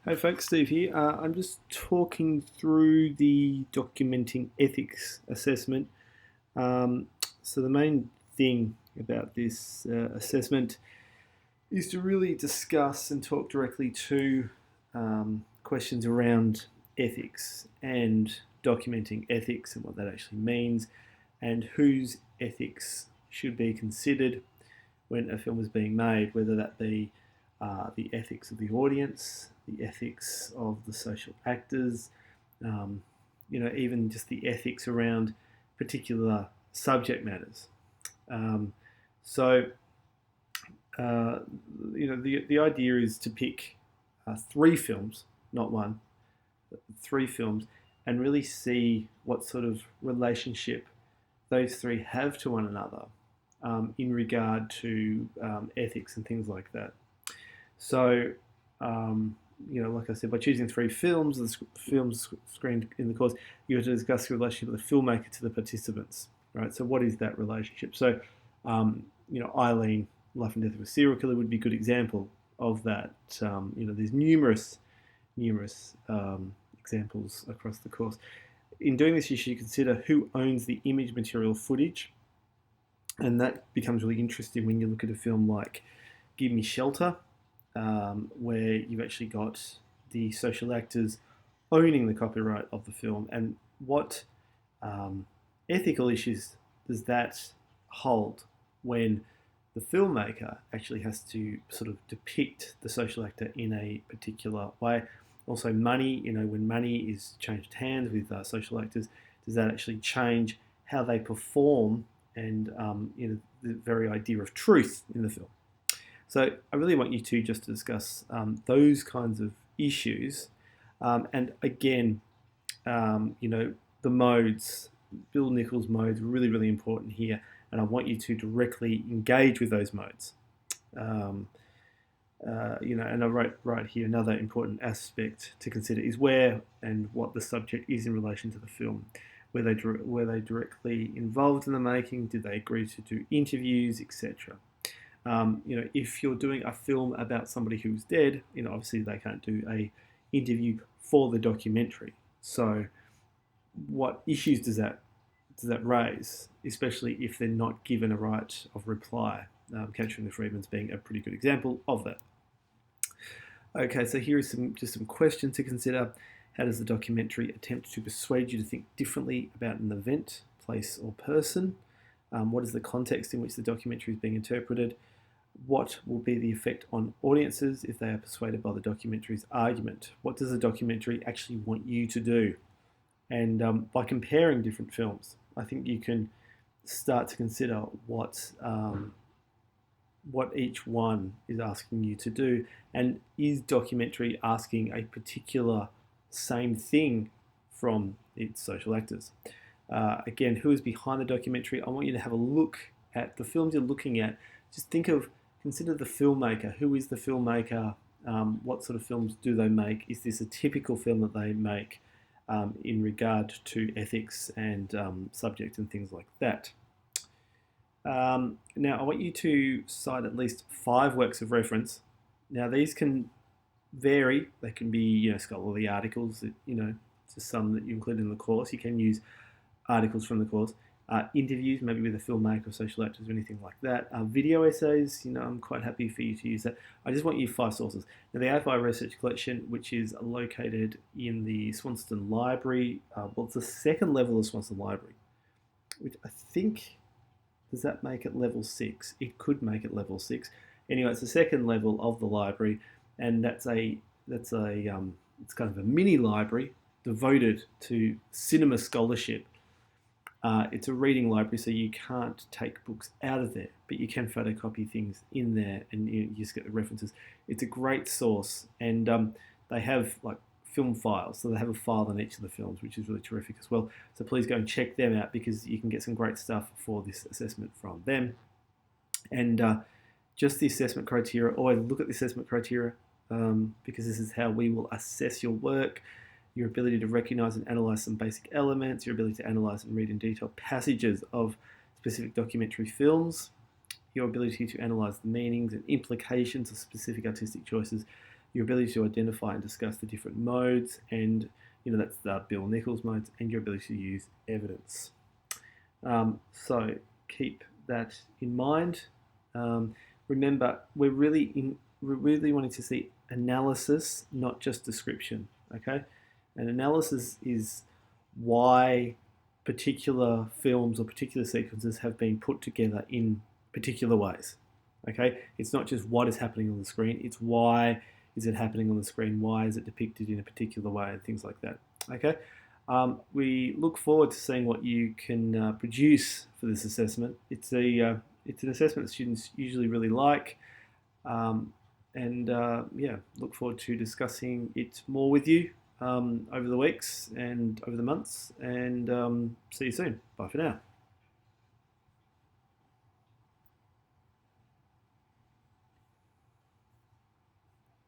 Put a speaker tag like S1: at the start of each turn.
S1: Hey folks, Steve here. I'm just talking through the documenting ethics assessment. Um, so the main thing about this assessment is to really discuss and talk directly to questions around ethics and documenting ethics and what that actually means, and whose ethics should be considered when a film is being made, whether that be the ethics of the audience, the ethics of the social actors, um, even just the ethics around particular subject matters. Um, so, uh, the idea is to pick three films, not one, but three films, and really see what sort of relationship those three have to one another in regard to ethics and things like that. So, like I said, by choosing three films, the films screened in the course, you have to discuss the relationship of the filmmaker to the participants, right? So, what is that relationship? So, Eileen, Life and Death of a Serial Killer would be a good example of that. There's numerous examples across the course. In doing this, you should consider who owns the image, material, footage, and that becomes really interesting when you look at a film like Give Me Shelter, where you've actually got the social actors owning the copyright of the film, and what ethical issues does that hold when the filmmaker actually has to sort of depict the social actor in a particular way. Also, money, when money is changed hands with social actors, does that actually change how they perform and the very idea of truth in the film? So I really want you to just discuss those kinds of issues. And again, the modes, Bill Nichols' modes, are really, really important here. And I want you to directly engage with those modes. And I wrote right here another important aspect to consider is where and what the subject is in relation to the film. Were they directly involved in the making? Did they agree to do interviews, etc.? If you're doing a film about somebody who's dead, obviously they can't do a interview for the documentary. So, what issues does that raise, especially if they're not given a right of reply? Catching the Freedmans being a pretty good example of that. Okay, so here is some questions to consider. How does the documentary attempt to persuade you to think differently about an event, place, or person? What is the context in which the documentary is being interpreted? What will be the effect on audiences if they are persuaded by the documentary's argument? What does the documentary actually want you to do? And by comparing different films, I think you can start to consider what each one is asking you to do, and is documentary asking a particular same thing from its social actors. Again, who is behind the documentary? I want you to have a look at the films you're looking at. Just consider the filmmaker. Who is the filmmaker? What sort of films do they make? Is this a typical film that they make in regard to ethics and subject and things like that? Now, I want you to cite at least 5 works of reference. Now, these can vary. They can be, scholarly articles that, to some that you include in the course. You can use articles from the course. Interviews, maybe with a filmmaker or social actors or anything like that. Video essays, I'm quite happy for you to use that. I just want you 5 sources. Now, the AFI Research Collection, which is located in the Swanston Library, it's the second level of Swanston Library, which I think, does that make it level 6? It could make it level 6. Anyway, it's the second level of the library, and it's kind of a mini library devoted to cinema scholarship. It's a reading library, so you can't take books out of there, but you can photocopy things in there, and you just get the references. It's a great source, and they have like film files, so they have a file on each of the films, which is really terrific as well. So please go and check them out because you can get some great stuff for this assessment from them. And just the assessment criteria, always look at the assessment criteria because this is how we will assess your work. Your ability to recognize and analyze some basic elements, your ability to analyze and read in detail passages of specific documentary films, your ability to analyze the meanings and implications of specific artistic choices, your ability to identify and discuss the different modes, and that's the Bill Nichols modes, and your ability to use evidence. So keep that in mind. Remember, we're really wanting to see analysis, not just description. Okay, and analysis is why particular films or particular sequences have been put together in particular ways. Okay, it's not just what is happening on the screen; it's why is it happening on the screen? Why is it depicted in a particular way, and things like that. Okay. We look forward to seeing what you can produce for this assessment. It's an assessment that students usually really like, and yeah, look forward to discussing it more with you over the weeks and over the months. And see you soon. Bye for now.